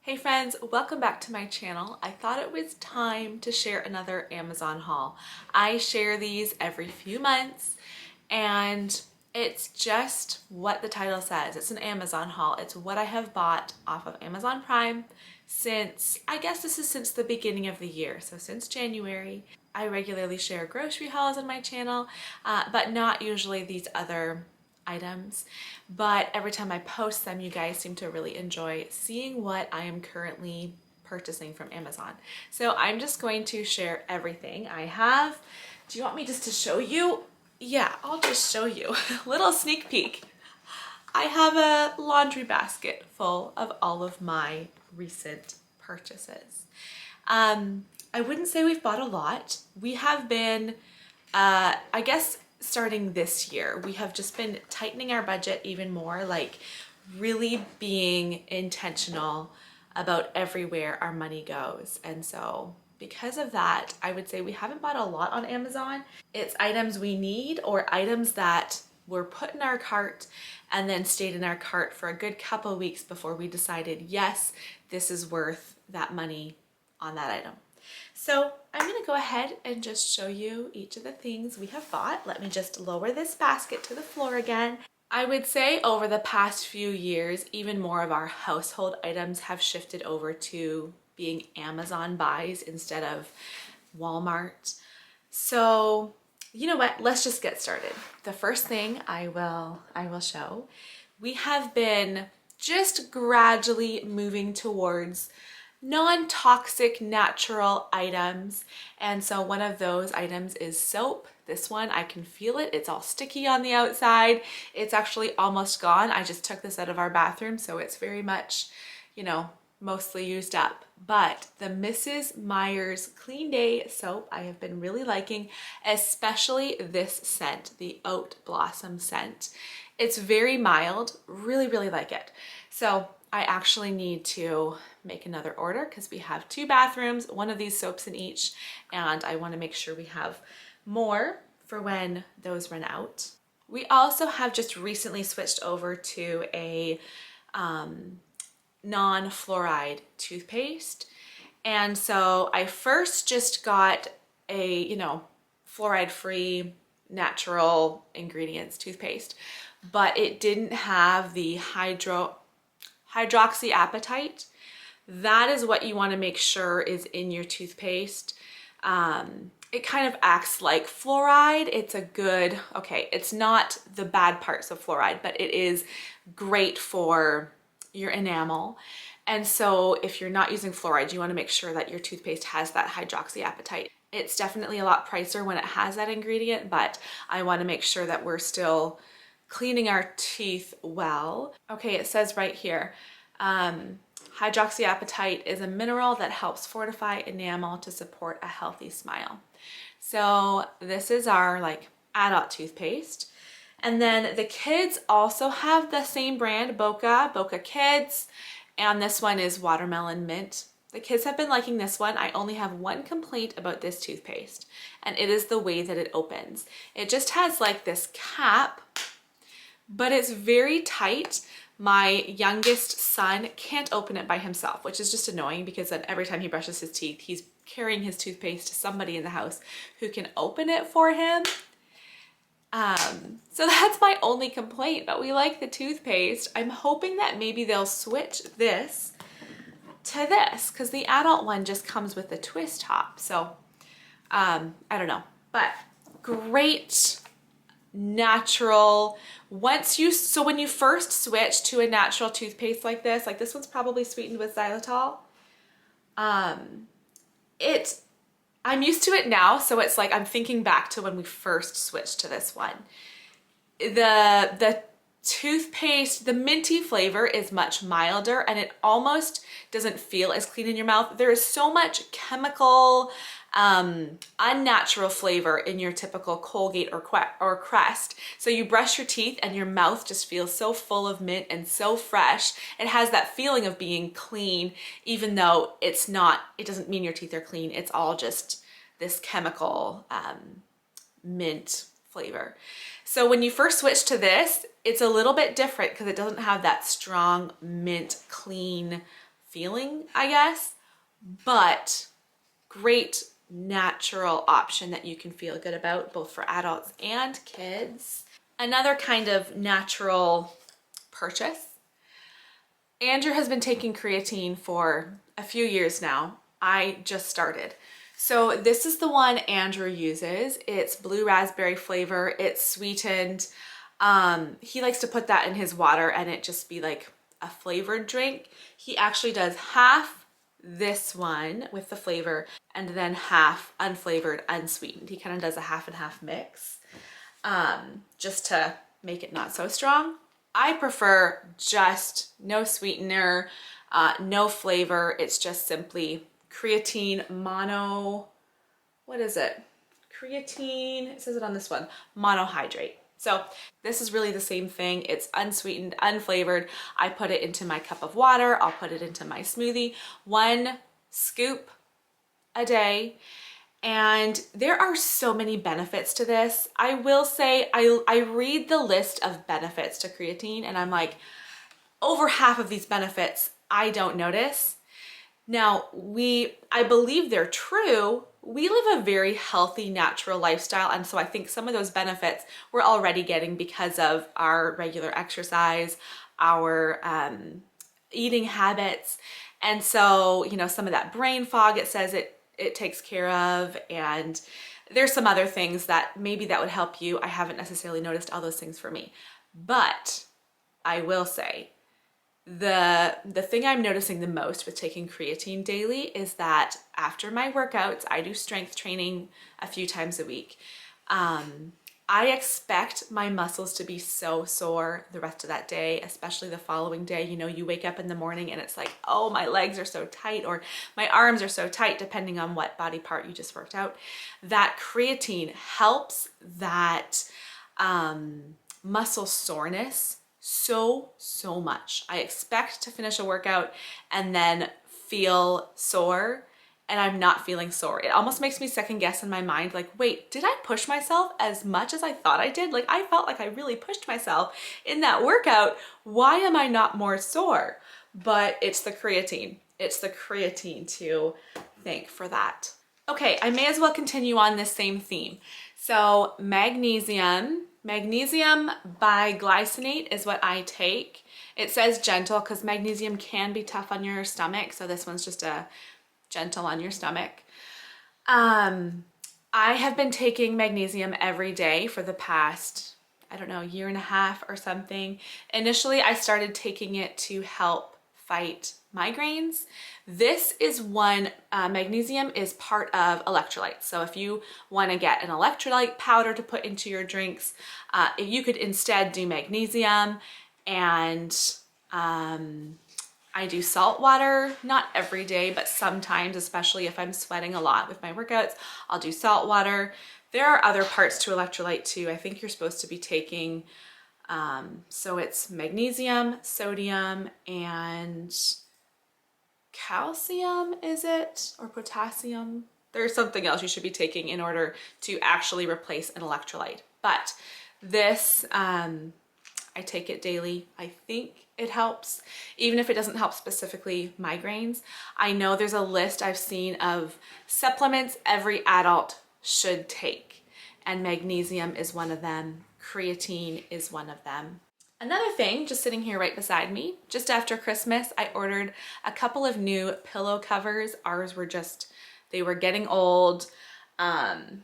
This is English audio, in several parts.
Hey friends, welcome back to my channel. I thought it was time to share another Amazon haul. I share these every few months and it's just what the title says. It's an Amazon haul. It's what I have bought off of Amazon Prime since, I guess this is since the beginning of the year. So since January. I regularly share grocery hauls on my channel, but not usually these other items, but every time I post them, you guys seem to really enjoy seeing what I am currently purchasing from Amazon. So I'm just going to share everything I have. Do you want me just to show you? Yeah, I'll just show you. Little sneak peek. I have a laundry basket full of all of my recent purchases. I wouldn't say we've bought a lot. We have been, I guess, starting this year, we have just been tightening our budget even more, like really being intentional about everywhere our money goes. And so because of that, I would say we haven't bought a lot on Amazon. It's items we need or items that were put in our cart and then stayed in our cart for a good couple of weeks before we decided, yes, this is worth that money on that item. So I'm going to go ahead and just show you each of the things we have bought. Let me just lower this basket to the floor again. I would say over the past few years, even more of our household items have shifted over to being Amazon buys instead of Walmart. So you know what, let's just get started. The first thing I will show, we have been just gradually moving towards non-toxic natural items, and so one of those items is soap. This one, I can feel it. It's all sticky on the outside. It's actually almost gone. I just took this out of our bathroom, so it's very much, you know, mostly used up. But the Mrs. Meyer's Clean Day soap I have been really liking, especially this scent, the Oat Blossom scent. It's very mild, really like it. So I actually need to make another order because we have 2 bathrooms, one of these soaps in each, and I want to make sure we have more for when those run out. We also have just recently switched over to a non-fluoride toothpaste, and so I first just got a, you know, fluoride-free natural ingredients toothpaste, but it didn't have the hydroxyapatite. That is what you want to make sure is in your toothpaste. It kind of acts like fluoride. It's a good, okay, it's not the bad parts of fluoride, but it is great for your enamel. And so if you're not using fluoride, you want to make sure that your toothpaste has that hydroxyapatite. It's definitely a lot pricier when it has that ingredient, but I want to make sure that we're still cleaning our teeth well. Okay, it says right here, hydroxyapatite is a mineral that helps fortify enamel to support a healthy smile. So this is our like adult toothpaste. And then the kids also have the same brand, Boca Kids, and this one is watermelon mint. The kids have been liking this one. I only have one complaint about this toothpaste, and it is the way that it opens. It just has like this cap, but it's very tight. My youngest son can't open it by himself, which is just annoying because then every time he brushes his teeth, he's carrying his toothpaste to somebody in the house who can open it for him. So that's my only complaint, but we like the toothpaste. I'm hoping that maybe they'll switch this to this because the adult one just comes with a twist top. So I don't know, but great natural. So when you first switch to a natural toothpaste like this one's probably sweetened with xylitol. I'm used to it now, so it's like I'm thinking back to when we first switched to this one. The toothpaste, the minty flavor is much milder and it almost doesn't feel as clean in your mouth. There is so much chemical, unnatural flavor in your typical Colgate or Crest. So you brush your teeth and your mouth just feels so full of mint and so fresh. It has that feeling of being clean, even though it's not, it doesn't mean your teeth are clean. It's all just this chemical mint flavor. So when you first switch to this, it's a little bit different because it doesn't have that strong mint clean feeling, I guess, but great natural option that you can feel good about both for adults and kids. Another kind of natural purchase. Andrew has been taking creatine for a few years now. I just started. So this is the one Andrew uses. It's blue raspberry flavor. It's sweetened. He likes to put that in his water and it just be like a flavored drink. He actually does half this one with the flavor and then half unflavored, unsweetened. He kind of does a half and half mix just to make it not so strong. I prefer just no sweetener, no flavor. It's just simply creatine mono, what is it? Creatine, it says it on this one, monohydrate. So this is really the same thing. It's unsweetened, unflavored. I put it into my cup of water. I'll put it into my smoothie. 1 scoop a day. And there are so many benefits to this. I will say, I read the list of benefits to creatine and I'm like, over half of these benefits I don't notice. Now, I believe they're true. We live a very healthy, natural lifestyle. And so I think some of those benefits we're already getting because of our regular exercise, our eating habits. And so, you know, some of that brain fog, it says it takes care of. And there's some other things that maybe that would help you. I haven't necessarily noticed all those things for me. But I will say, the thing I'm noticing the most with taking creatine daily is that after my workouts, I do strength training a few times a week. I expect my muscles to be so sore the rest of that day, especially the following day. You know, you wake up in the morning and it's like, oh, my legs are so tight or my arms are so tight, depending on what body part you just worked out. That creatine helps that muscle soreness so much. I expect to finish a workout and then feel sore and I'm not feeling sore. It almost makes me second guess in my mind, like, wait, did I push myself as much as I thought I did? Like, I felt like I really pushed myself in that workout. Why am I not more sore? But it's the creatine. It's the creatine to thank for that. Okay, I may as well continue on this same theme. So magnesium biglycinate is what I take. It says gentle because magnesium can be tough on your stomach. So this one's just a gentle on your stomach. I have been taking magnesium every day for the past, I don't know, year and a half or something. Initially, I started taking it to help fight migraines. This is one, magnesium is part of electrolytes. So if you want to get an electrolyte powder to put into your drinks, you could instead do magnesium. And I do salt water, not every day, but sometimes, especially if I'm sweating a lot with my workouts, I'll do salt water. There are other parts to electrolyte too. I think you're supposed to be taking, so it's magnesium, sodium, and calcium, is it? Or potassium? There's something else you should be taking in order to actually replace an electrolyte. But this, I take it daily. I think it helps, even if it doesn't help specifically migraines. I know there's a list I've seen of supplements every adult should take, and magnesium is one of them. Creatine is one of them. Another thing, just sitting here right beside me, just after Christmas, I ordered a couple of new pillow covers. Ours were they were getting old.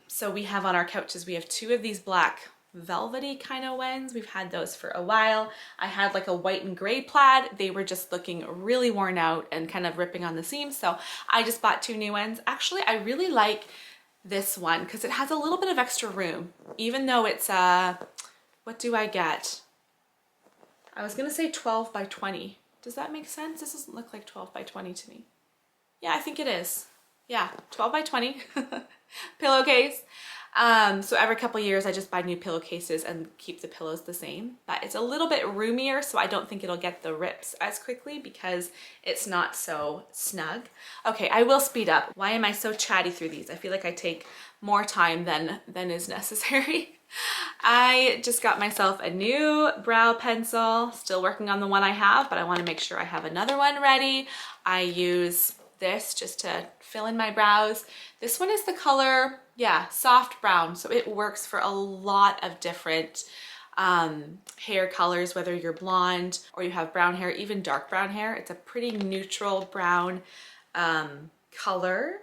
So we have on our couches, we have 2 of these black velvety kind of ones. We've had those for a while. I had like a white and gray plaid. They were just looking really worn out and kind of ripping on the seams. So I just bought 2 new ones. Actually, I really like this one because it has a little bit of extra room, even though it's, what do I get? I was gonna say 12 by 20. Does that make sense? This doesn't look like 12 by 20 to me. Yeah, I think it is. Yeah, 12 by 20 pillowcase. So every couple years I just buy new pillowcases and keep the pillows the same, but it's a little bit roomier, so I don't think it'll get the rips as quickly because it's not so snug. Okay, I will speed up. Why am I so chatty through these? I feel like I take more time than is necessary. I just got myself a new brow pencil, still working on the one I have, but I want to make sure I have another one ready. I use this just to fill in my brows. This one is the color, yeah, soft brown, so it works for a lot of different hair colors, whether you're blonde or you have brown hair, even dark brown hair. It's a pretty neutral brown color.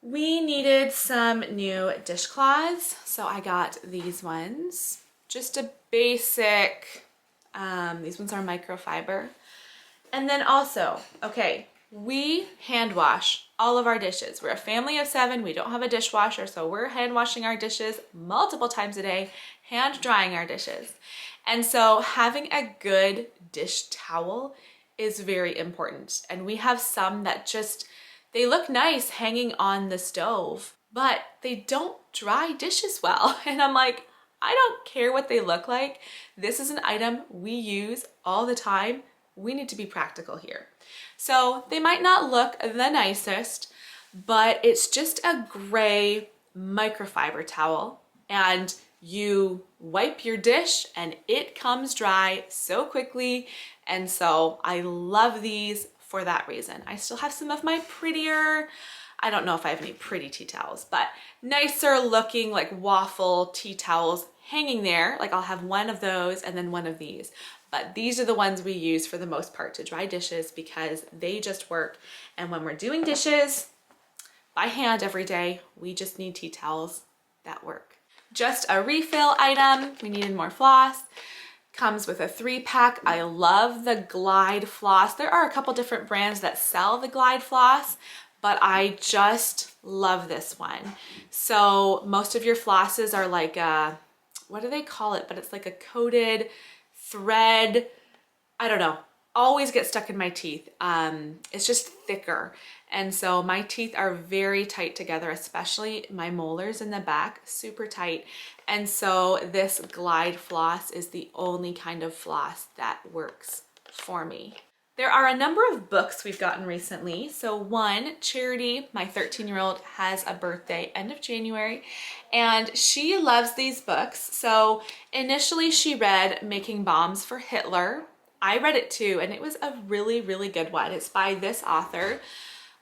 We needed some new dishcloths, so I got these ones. Just a basic, these ones are microfiber. And then also, okay, we hand wash all of our dishes. We're a family of 7, we don't have a dishwasher, so we're hand washing our dishes multiple times a day, hand drying our dishes. And so having a good dish towel is very important. And we have some that just, they look nice hanging on the stove, but they don't dry dishes well. And I'm like, I don't care what they look like. This is an item we use all the time. We need to be practical here. So they might not look the nicest, but it's just a gray microfiber towel, and you wipe your dish and it comes dry so quickly. And so I love these for that reason. I still have some of my prettier, I don't know if I have any pretty tea towels, but nicer looking like waffle tea towels hanging there. Like I'll have one of those and then one of these. But these are the ones we use for the most part to dry dishes because they just work. And when we're doing dishes by hand every day, we just need tea towels that work. Just a refill item. We needed more floss. Comes with a 3-pack. I love the Glide floss. There are a couple different brands that sell the Glide floss, but I just love this one. So most of your flosses are like a, what do they call it? But it's like a coated thread. I don't know. Always get stuck in my teeth. It's just thicker. And so my teeth are very tight together, especially my molars in the back, super tight. And so this Glide floss is the only kind of floss that works for me. There are a number of books we've gotten recently. So one, Charity, my 13-year-old, has a birthday end of January, and she loves these books. So initially she read Making Bombs for Hitler. I read it too, and it was a really, really good one. It's by this author.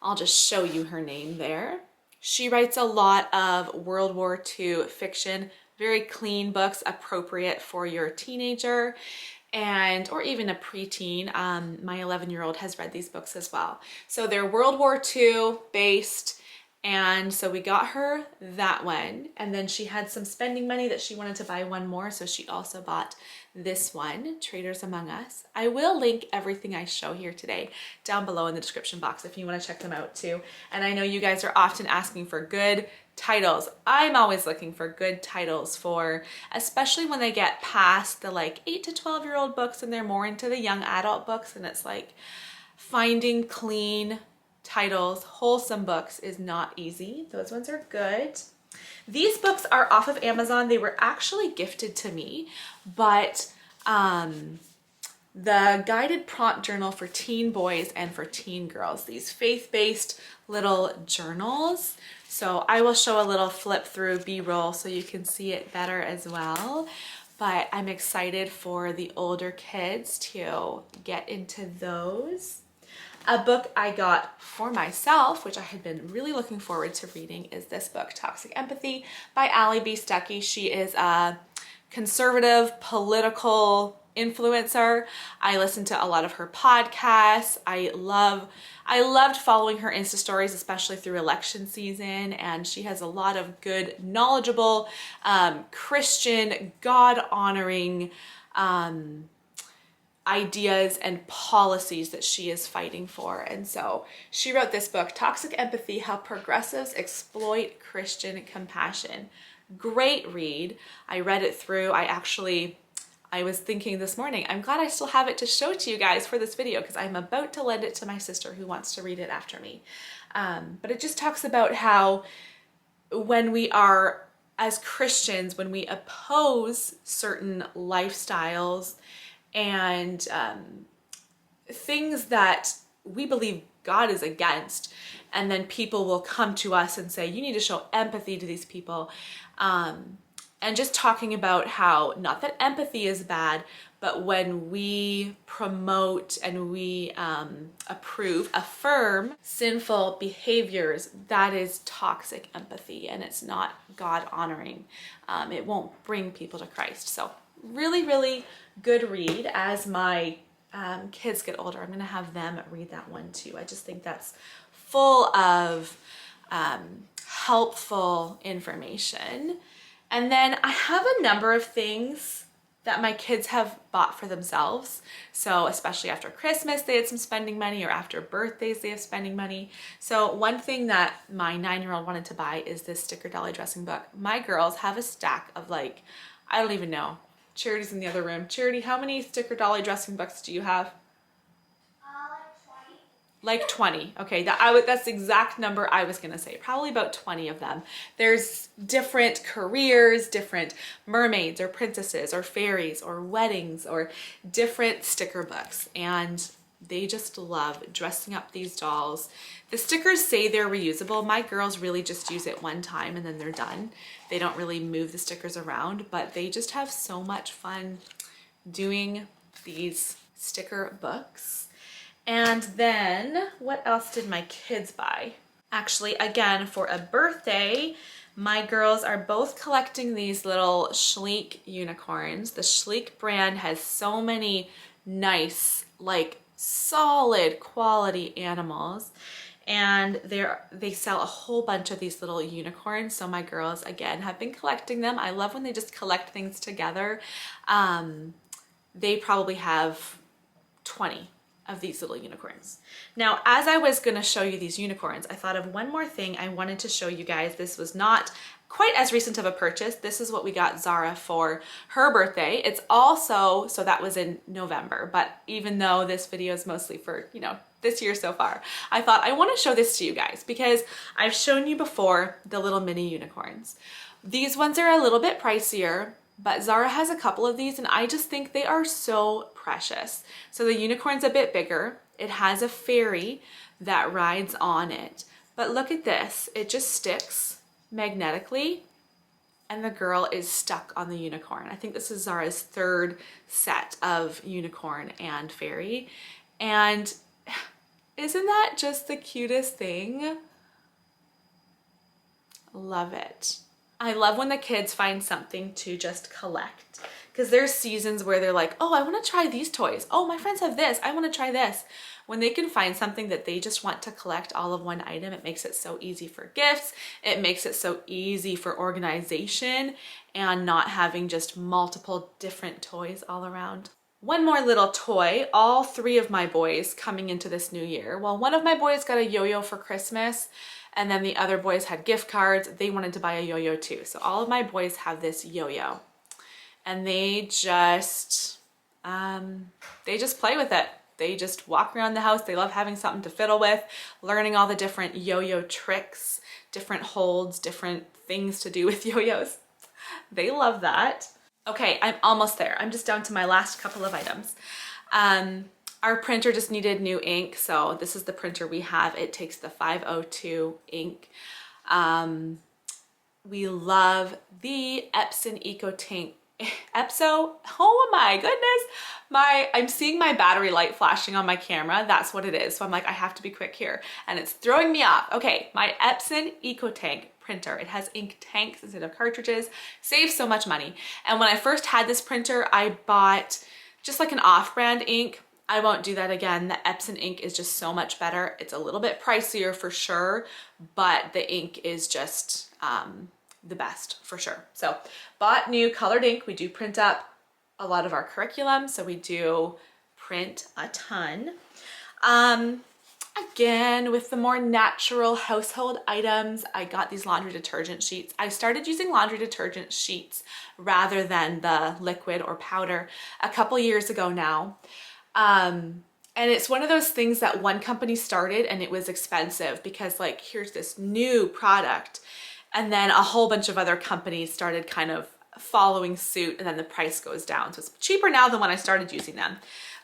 I'll just show you her name there. She writes a lot of World War II fiction, very clean books, appropriate for your teenager and or even a preteen. My 11-year-old has read these books as well. So they're World War II based, and so we got her that one. And then she had some spending money that she wanted to buy one more, so she also bought this one, Traders Among Us. I will link everything I show here today down below in the description box if you want to check them out too. And I know you guys are often asking for good titles. I'm always looking for good titles for, especially when they get past the like 8 to 12-year-old books and they're more into the young adult books, and it's like finding clean titles, wholesome books is not easy. Those ones are good. These books are off of Amazon. They were actually gifted to me, but the guided prompt journal for teen boys and for teen girls, these faith-based little journals. So I will show a little flip through B-roll so you can see it better as well. But I'm excited for the older kids to get into those. A book I got for myself, which I had been really looking forward to reading, is this book, Toxic Empathy by Allie B. Stuckey. She is a conservative political influencer. I listen to a lot of her podcasts. I loved following her Insta stories, especially through election season, and she has a lot of good, knowledgeable, Christian, God-honoring ideas and policies that she is fighting for. And so she wrote this book, Toxic Empathy: How Progressives Exploit Christian Compassion. Great read. I read it through. I was thinking this morning, I'm glad I still have it to show to you guys for this video because I'm about to lend it to my sister who wants to read it after me. But it just talks about how when we are, as Christians, when we oppose certain lifestyles and things that we believe God is against, and then people will come to us and say, you need to show empathy to these people. and just talking about how, not that empathy is bad, but when we promote and we affirm sinful behaviors, that is toxic empathy, and it's not God honoring. It won't bring people to Christ. So really, really good read. As my kids get older, I'm gonna have them read that one too. I just think that's full of helpful information. And then I have a number of things that my kids have bought for themselves. So especially after Christmas, they had some spending money, or after birthdays, they have spending money. So one thing that my 9-year-old wanted to buy is this sticker dolly dressing book. My girls have a stack of, like, I don't even know. Charity's in the other room. Charity, how many sticker dolly dressing books do you have? Like 20. Okay, that's the exact number I was gonna say. Probably about 20 of them. There's different careers, different mermaids or princesses or fairies or weddings or different sticker books, and they just love dressing up these dolls. The stickers say they're reusable. My girls really just use it one time and then they're done. They don't really move the stickers around, but they just have so much fun doing these sticker books. And then what else did my kids buy? Actually, again, for a birthday, my girls are both collecting these little Schleek unicorns. The Schleek brand has so many nice, like, solid quality animals, and they sell a whole bunch of these little unicorns. So my girls, again, have been collecting them. I love when they just collect things together. They probably have 20 of these little unicorns. Now, as I was gonna show you these unicorns, I thought of one more thing I wanted to show you guys. This was not quite as recent of a purchase. This is what we got Zara for her birthday. It's also, so that was in November, but even though this video is mostly for, you know, this year so far, I thought I wanna show this to you guys because I've shown you before the little mini unicorns. These ones are a little bit pricier, but Zara has a couple of these and I just think they are so precious. So the unicorn's a bit bigger. It has a fairy that rides on it. But look at this. It just sticks magnetically and the girl is stuck on the unicorn. I think this is Zara's third set of unicorn and fairy. And isn't that just the cutest thing? Love it. I love when the kids find something to just collect, because there's seasons where they're like, oh, I want to try these toys. Oh, my friends have this. I want to try this. When they can find something that they just want to collect all of one item, it makes it so easy for gifts. It makes it so easy for organization and not having just multiple different toys all around. One more little toy, all three of my boys coming into this new year. Well, one of my boys got a yo-yo for Christmas, and then the other boys had gift cards. They wanted to buy a yo-yo too. So all of my boys have this yo-yo, and they just play with it. They just walk around the house. They love having something to fiddle with, learning all the different yo-yo tricks, different holds, different things to do with yo-yos. They love that. Okay, I'm almost there. I'm just down to my last couple of items. Our printer just needed new ink, so this is the printer we have. It takes the 502 ink. We love the Epson EcoTank. Oh my goodness. I'm seeing my battery light flashing on my camera. That's what it is. So I'm like, I have to be quick here. And it's throwing me off. Okay, my Epson EcoTank printer. It has ink tanks instead of cartridges. Saves so much money. And when I first had this printer, I bought just like an off-brand ink. I won't do that again. The Epson ink is just so much better. It's a little bit pricier for sure, but the ink is just the best for sure. So bought new colored ink. We do print up a lot of our curriculum, so we do print a ton. Again, with the more natural household items, I got these laundry detergent sheets. I started using laundry detergent sheets rather than the liquid or powder a couple years ago now. And it's one of those things that one company started and it was expensive because, like, here's this new product. And then a whole bunch of other companies started kind of following suit, and then the price goes down. So it's cheaper now than when I started using them.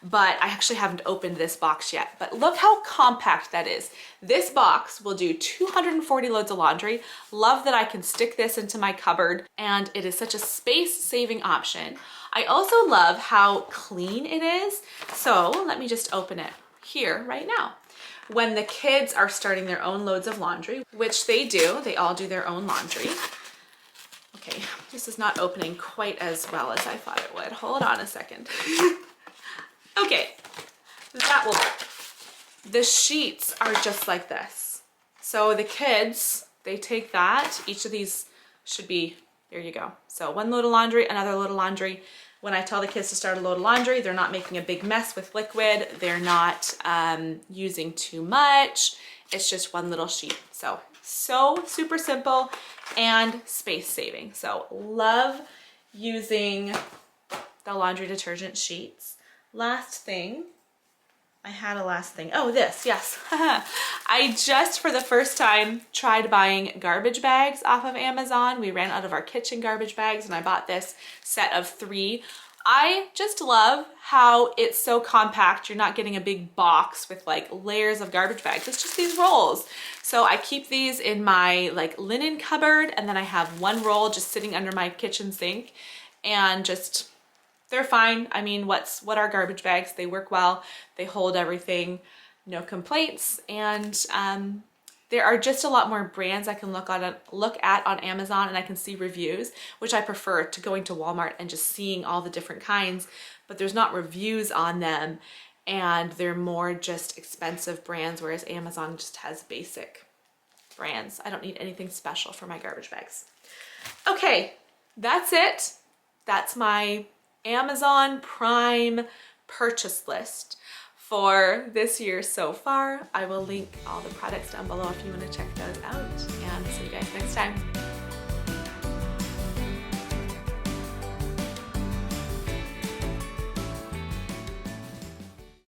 but I actually haven't opened this box yet. But look how compact that is. This box will do 240 loads of laundry. Love that I can stick this into my cupboard, and it is such a space-saving option. I also love how clean it is. So let me just open it here right now. When the kids are starting their own loads of laundry, which they do, they all do their own laundry. Okay, this is not opening quite as well as I thought it would. Hold on a second. Okay, that will work. The sheets are just like this. So the kids, they take that. Each of these should be, there you go. So one load of laundry, another load of laundry. When I tell the kids to start a load of laundry, they're not making a big mess with liquid. They're not using too much. It's just one little sheet. So super simple and space saving. So love using the laundry detergent sheets. Last thing, I had a last thing. Oh, this, yes. I just, for the first time, tried buying garbage bags off of Amazon. We ran out of our kitchen garbage bags and I bought this set of 3. I just love how it's so compact. You're not getting a big box with like layers of garbage bags. It's just these rolls. So I keep these in my like linen cupboard, and then I have one roll just sitting under my kitchen sink, and just, they're fine. I mean, what are garbage bags? They work well. They hold everything, no complaints. And there are just a lot more brands I can look at on Amazon, and I can see reviews, which I prefer to going to Walmart and just seeing all the different kinds, but there's not reviews on them, and they're more just expensive brands, whereas Amazon just has basic brands. I don't need anything special for my garbage bags. Okay, that's it. That's my Amazon Prime purchase list for this year so far. I will link all the products down below if you want to check those out, and see you guys next time.